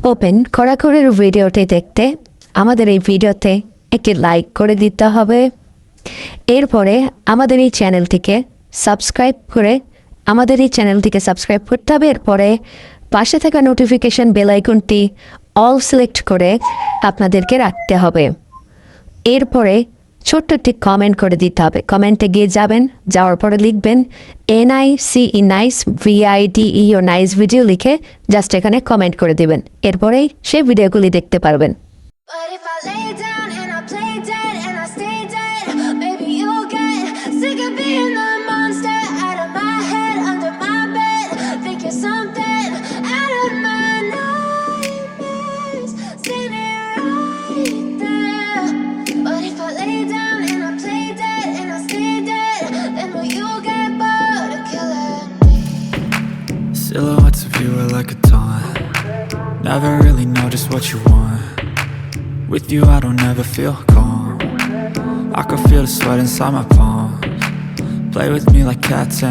Open কড়াকড়ির ভিডিওটি দেখতে আমাদের এই ভিডিওতে একটি লাইক করে দিতে হবে। এরপরে আমাদের এই চ্যানেলটিকে সাবস্ক্রাইব করতে হবে। এরপরে পাশে থাকা নোটিফিকেশন বেল আইকনটি অল সিলেক্ট করে আপনাদেরকে রাখতে হবে। এরপরে ছোট্ট একটি কমেন্ট করে দিতে হবে। কমেন্টে গিয়ে যাওয়ার পরে লিখবেন NICE nice VIDEO nice video লিখে জাস্ট এখানে কমেন্ট করে দিবেন। এরপরেই সেই ভিডিওগুলি দেখতে পারবেন। Silhouettes of you are like a taunt. Never really know just what you want. With you I don't ever feel calm. I can feel the sweat inside my palms. Play with me like cats and